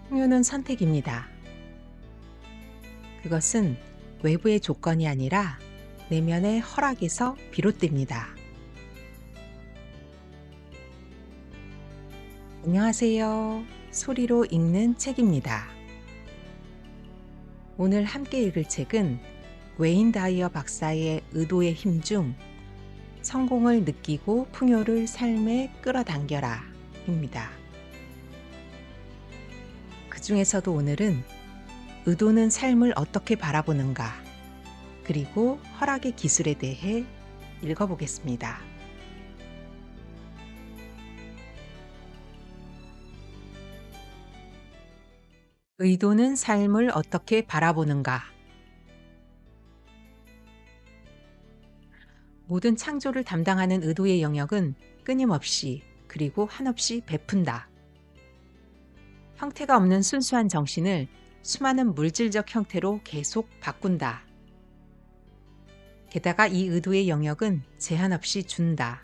풍요는 선택입니다. 그것은 외부의 조건이 아니라 내면의 허락에서 비롯됩니다. 안녕하세요. 소리로 읽는 책입니다. 오늘 함께 읽을 책은 웨인 다이어 박사의 의도의 힘 중 성공을 느끼고 풍요를 삶에 끌어당겨라 입니다. 그 중에서도 오늘은 의도는 삶을 어떻게 바라보는가, 그리고 허락의 기술에 대해 읽어보겠습니다. 의도는 삶을 어떻게 바라보는가. 모든 창조를 담당하는 의도의 영역은 끊임없이 그리고 한없이 베푼다. 형태가 없는 순수한 정신을 수많은 물질적 형태로 계속 바꾼다. 게다가 이 의도의 영역은 제한 없이 준다.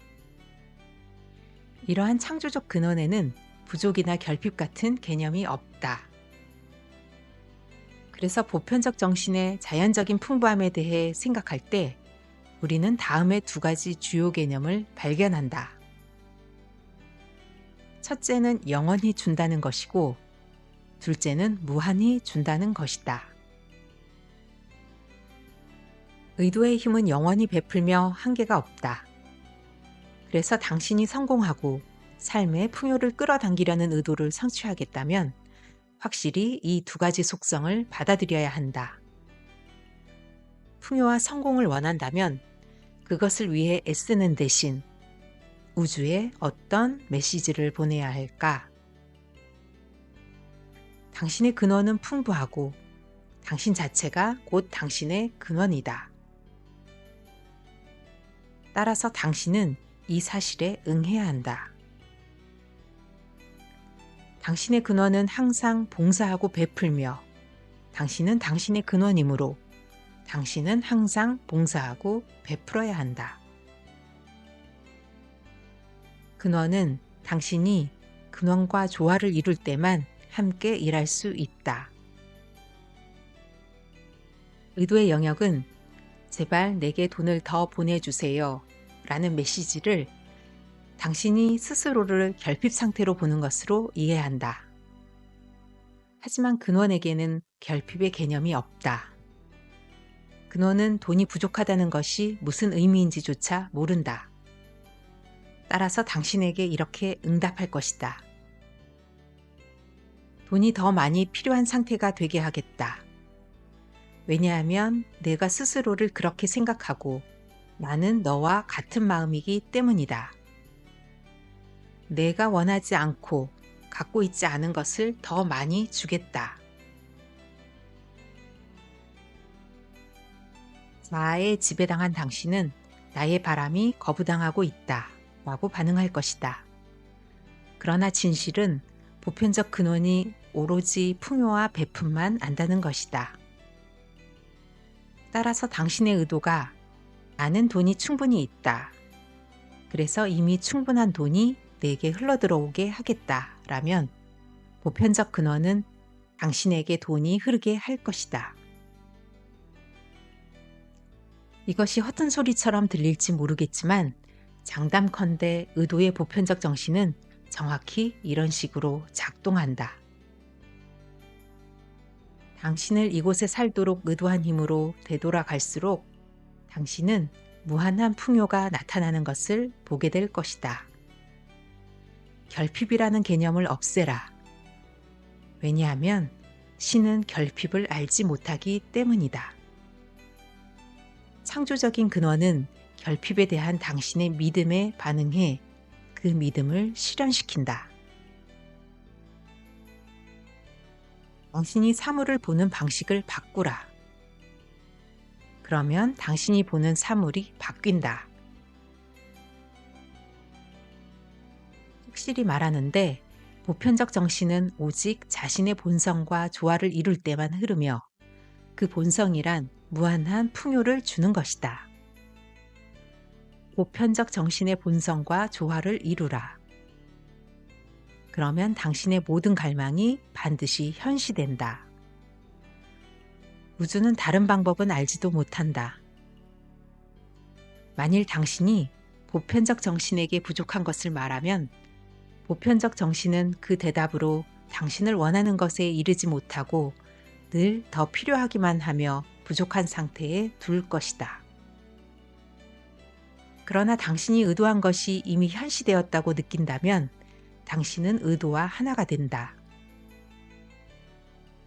이러한 창조적 근원에는 부족이나 결핍 같은 개념이 없다. 그래서 보편적 정신의 자연적인 풍부함에 대해 생각할 때 우리는 다음의 두 가지 주요 개념을 발견한다. 첫째는 영원히 준다는 것이고, 둘째는 무한히 준다는 것이다. 의도의 힘은 영원히 베풀며 한계가 없다. 그래서 당신이 성공하고 삶의 풍요를 끌어당기려는 의도를 성취하겠다면 확실히 이 두 가지 속성을 받아들여야 한다. 풍요와 성공을 원한다면 그것을 위해 애쓰는 대신 우주에 어떤 메시지를 보내야 할까? 당신의 근원은 풍부하고 당신 자체가 곧 당신의 근원이다. 따라서 당신은 이 사실에 응해야 한다. 당신의 근원은 항상 봉사하고 베풀며 당신은 당신의 근원이므로 당신은 항상 봉사하고 베풀어야 한다. 근원은 당신이 근원과 조화를 이룰 때만 함께 일할 수 있다. 의도의 영역은 제발 내게 돈을 더 보내주세요 라는 메시지를 당신이 스스로를 결핍 상태로 보는 것으로 이해한다. 하지만 근원에게는 결핍의 개념이 없다. 근원은 돈이 부족하다는 것이 무슨 의미인지조차 모른다. 따라서 당신에게 이렇게 응답할 것이다. 돈이 더 많이 필요한 상태가 되게 하겠다. 왜냐하면 내가 스스로를 그렇게 생각하고 나는 너와 같은 마음이기 때문이다. 내가 원하지 않고 갖고 있지 않은 것을 더 많이 주겠다. 자아에 지배당한 당신은 나의 바람이 거부당하고 있다 라고 반응할 것이다. 그러나 진실은 보편적 근원이 오로지 풍요와 베품만 안다는 것이다. 따라서 당신의 의도가 나는 돈이 충분히 있다. 그래서 이미 충분한 돈이 내게 흘러들어오게 하겠다 라면 보편적 근원은 당신에게 돈이 흐르게 할 것이다. 이것이 허튼 소리처럼 들릴지 모르겠지만 장담컨대 의도의 보편적 정신은 정확히 이런 식으로 작동한다. 당신을 이곳에 살도록 의도한 힘으로 되돌아갈수록 당신은 무한한 풍요가 나타나는 것을 보게 될 것이다. 결핍이라는 개념을 없애라. 왜냐하면 신은 결핍을 알지 못하기 때문이다. 창조적인 근원은 결핍에 대한 당신의 믿음에 반응해 그 믿음을 실현시킨다. 당신이 사물을 보는 방식을 바꾸라. 그러면 당신이 보는 사물이 바뀐다. 확실히 말하는데 보편적 정신은 오직 자신의 본성과 조화를 이룰 때만 흐르며 그 본성이란 무한한 풍요를 주는 것이다. 보편적 정신의 본성과 조화를 이루라. 그러면 당신의 모든 갈망이 반드시 현시된다. 우주는 다른 방법은 알지도 못한다. 만일 당신이 보편적 정신에게 부족한 것을 말하면 보편적 정신은 그 대답으로 당신을 원하는 것에 이르지 못하고 늘 더 필요하기만 하며 부족한 상태에 둘 것이다. 그러나 당신이 의도한 것이 이미 현시되었다고 느낀다면 당신은 의도와 하나가 된다.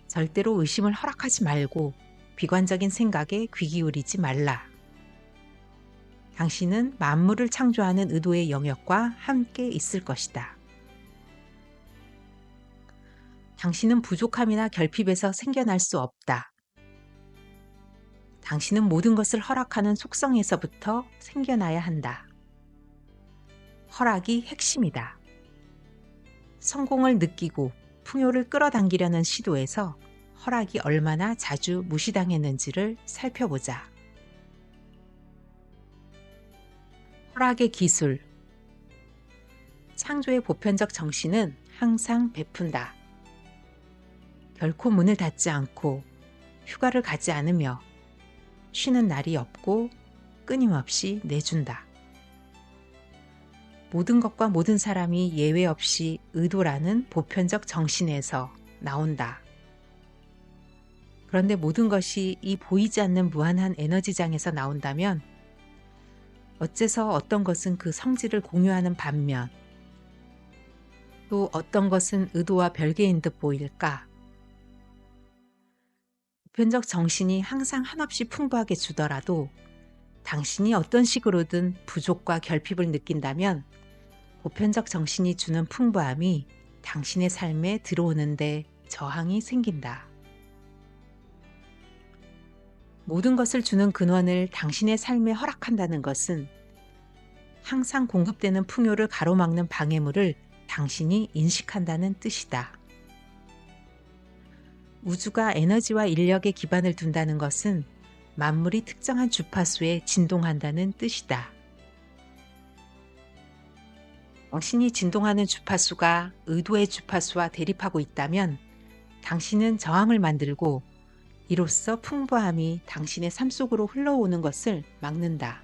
절대로 의심을 허락하지 말고 비관적인 생각에 귀 기울이지 말라. 당신은 만물을 창조하는 의도의 영역과 함께 있을 것이다. 당신은 부족함이나 결핍에서 생겨날 수 없다. 당신은 모든 것을 허락하는 속성에서부터 생겨나야 한다. 허락이 핵심이다. 성공을 느끼고 풍요를 끌어당기려는 시도에서 허락이 얼마나 자주 무시당했는지를 살펴보자. 허락의 기술. 창조의 보편적 정신은 항상 베푼다. 결코 문을 닫지 않고 휴가를 가지 않으며 쉬는 날이 없고 끊임없이 내준다. 모든 것과 모든 사람이 예외 없이 의도라는 보편적 정신에서 나온다. 그런데 모든 것이 이 보이지 않는 무한한 에너지장에서 나온다면 어째서 어떤 것은 그 성질을 공유하는 반면 또 어떤 것은 의도와 별개인 듯 보일까? 보편적 정신이 항상 한없이 풍부하게 주더라도 당신이 어떤 식으로든 부족과 결핍을 느낀다면 보편적 정신이 주는 풍부함이 당신의 삶에 들어오는데 저항이 생긴다. 모든 것을 주는 근원을 당신의 삶에 허락한다는 것은 항상 공급되는 풍요를 가로막는 방해물을 당신이 인식한다는 뜻이다. 우주가 에너지와 인력에 기반을 둔다는 것은 만물이 특정한 주파수에 진동한다는 뜻이다. 당신이 진동하는 주파수가 의도의 주파수와 대립하고 있다면 당신은 저항을 만들고 이로써 풍부함이 당신의 삶 속으로 흘러오는 것을 막는다.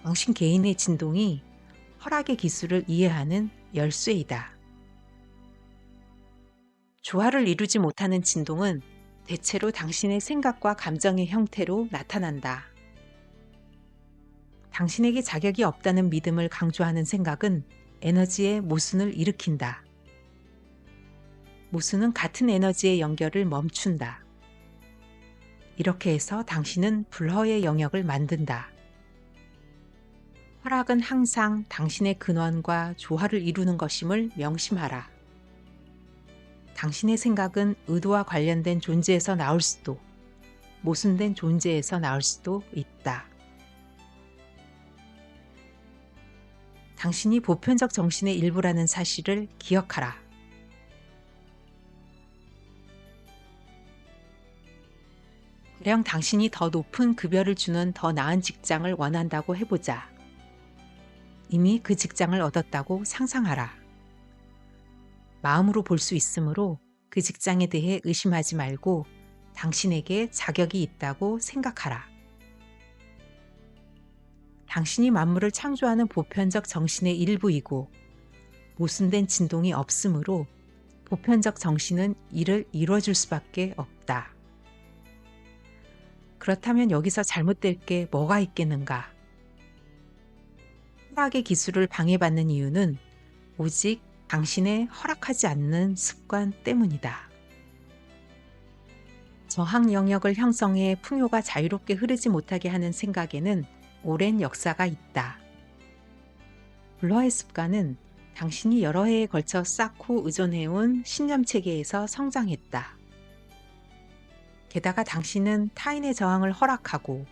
당신 개인의 진동이 허락의 기술을 이해하는 열쇠이다. 조화를 이루지 못하는 진동은 대체로 당신의 생각과 감정의 형태로 나타난다. 당신에게 자격이 없다는 믿음을 강조하는 생각은 에너지의 모순을 일으킨다. 모순은 같은 에너지의 연결을 멈춘다. 이렇게 해서 당신은 불허의 영역을 만든다. 허락은 항상 당신의 근원과 조화를 이루는 것임을 명심하라. 당신의 생각은 의도와 관련된 존재에서 나올 수도, 모순된 존재에서 나올 수도 있다. 당신이 보편적 정신의 일부라는 사실을 기억하라. 가령 당신이 더 높은 급여를 주는 더 나은 직장을 원한다고 해보자. 이미 그 직장을 얻었다고 상상하라. 마음으로 볼 수 있으므로 그 직장에 대해 의심하지 말고 당신에게 자격이 있다고 생각하라. 당신이 만물을 창조하는 보편적 정신의 일부이고 모순된 진동이 없으므로 보편적 정신은 이를 이루어줄 수밖에 없다. 그렇다면 여기서 잘못될 게 뭐가 있겠는가? 허락의 기술을 방해받는 이유는 오직 당신의 허락하지 않는 습관 때문이다. 저항 영역을 형성해 풍요가 자유롭게 흐르지 못하게 하는 생각에는 오랜 역사가 있다. 불허의 습관은 당신이 여러 해에 걸쳐 쌓고 의존해온 신념 체계에서 성장했다. 게다가 당신은 타인의 저항을 허락하고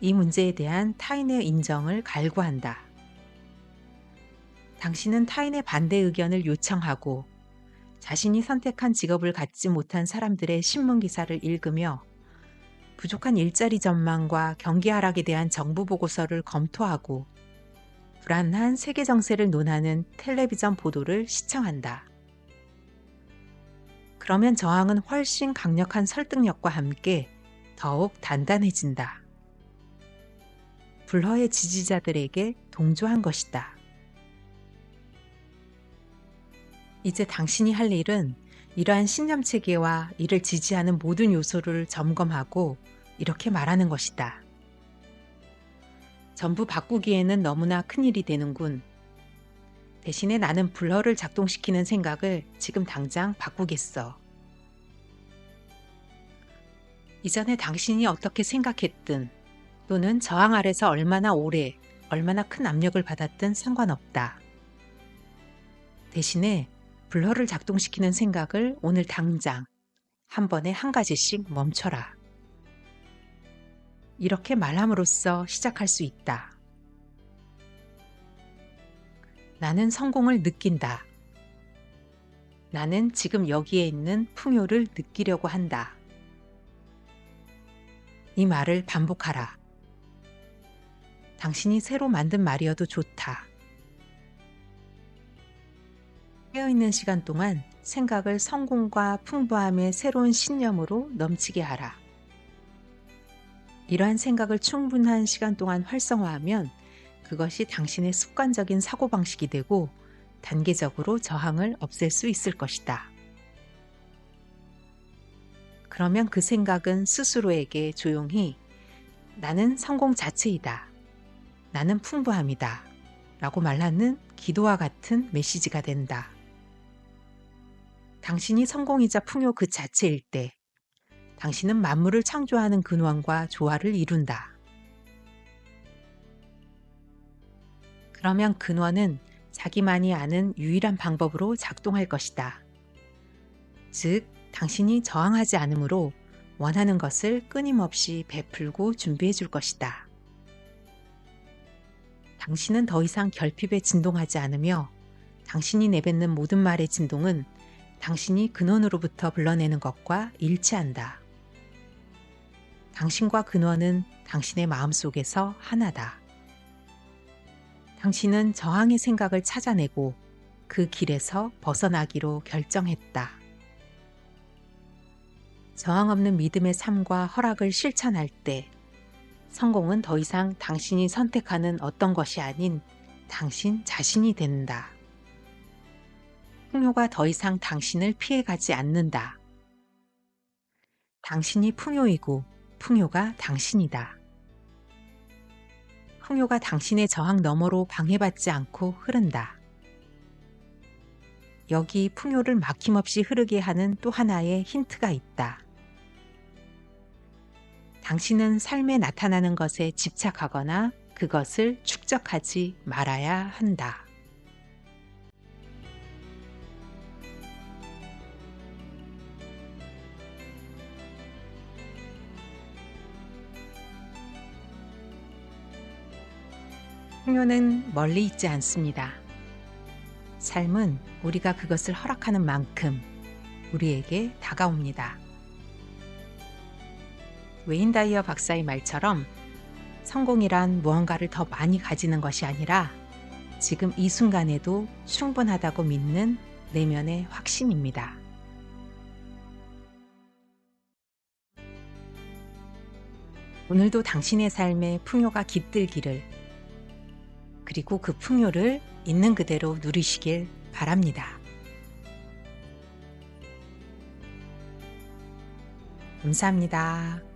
이 문제에 대한 타인의 인정을 갈구한다. 당신은 타인의 반대 의견을 요청하고 자신이 선택한 직업을 갖지 못한 사람들의 신문 기사를 읽으며 부족한 일자리 전망과 경기 하락에 대한 정부 보고서를 검토하고 불안한 세계 정세를 논하는 텔레비전 보도를 시청한다. 그러면 저항은 훨씬 강력한 설득력과 함께 더욱 단단해진다. 불허의 지지자들에게 동조한 것이다. 이제 당신이 할 일은 이러한 신념 체계와 이를 지지하는 모든 요소를 점검하고 이렇게 말하는 것이다. 전부 바꾸기에는 너무나 큰일이 되는군. 대신에 나는 불허를 작동시키는 생각을 지금 당장 바꾸겠어. 이전에 당신이 어떻게 생각했든 또는 저항 아래서 얼마나 오래, 얼마나 큰 압력을 받았든 상관없다. 대신에 불허를 작동시키는 생각을 오늘 당장 한 번에 한 가지씩 멈춰라. 이렇게 말함으로써 시작할 수 있다. 나는 성공을 느낀다. 나는 지금 여기에 있는 풍요를 느끼려고 한다. 이 말을 반복하라. 당신이 새로 만든 말이어도 좋다. 깨어있는 시간 동안 생각을 성공과 풍부함의 새로운 신념으로 넘치게 하라. 이러한 생각을 충분한 시간 동안 활성화하면 그것이 당신의 습관적인 사고방식이 되고 단계적으로 저항을 없앨 수 있을 것이다. 그러면 그 생각은 스스로에게 조용히 나는 성공 자체이다. 나는 풍부함이다. 라고 말하는 기도와 같은 메시지가 된다. 당신이 성공이자 풍요 그 자체일 때 당신은 만물을 창조하는 근원과 조화를 이룬다. 그러면 근원은 자기만이 아는 유일한 방법으로 작동할 것이다. 즉, 당신이 저항하지 않으므로 원하는 것을 끊임없이 베풀고 준비해 줄 것이다. 당신은 더 이상 결핍에 진동하지 않으며 당신이 내뱉는 모든 말의 진동은 당신이 근원으로부터 불러내는 것과 일치한다. 당신과 근원은 당신의 마음속에서 하나다. 당신은 저항의 생각을 찾아내고 그 길에서 벗어나기로 결정했다. 저항 없는 믿음의 삶과 허락을 실천할 때 성공은 더 이상 당신이 선택하는 어떤 것이 아닌 당신 자신이 된다. 풍요가 더 이상 당신을 피해가지 않는다. 당신이 풍요이고 풍요가 당신이다. 풍요가 당신의 저항 너머로 방해받지 않고 흐른다. 여기 풍요를 막힘없이 흐르게 하는 또 하나의 힌트가 있다. 당신은 삶에 나타나는 것에 집착하거나 그것을 축적하지 말아야 한다. 풍요는 멀리 있지 않습니다. 삶은 우리가 그것을 허락하는 만큼 우리에게 다가옵니다. 웨인 다이어 박사의 말처럼 성공이란 무언가를 더 많이 가지는 것이 아니라 지금 이 순간에도 충분하다고 믿는 내면의 확신입니다. 오늘도 당신의 삶에 풍요가 깃들기를, 그리고 그 풍요를 있는 그대로 누리시길 바랍니다. 감사합니다.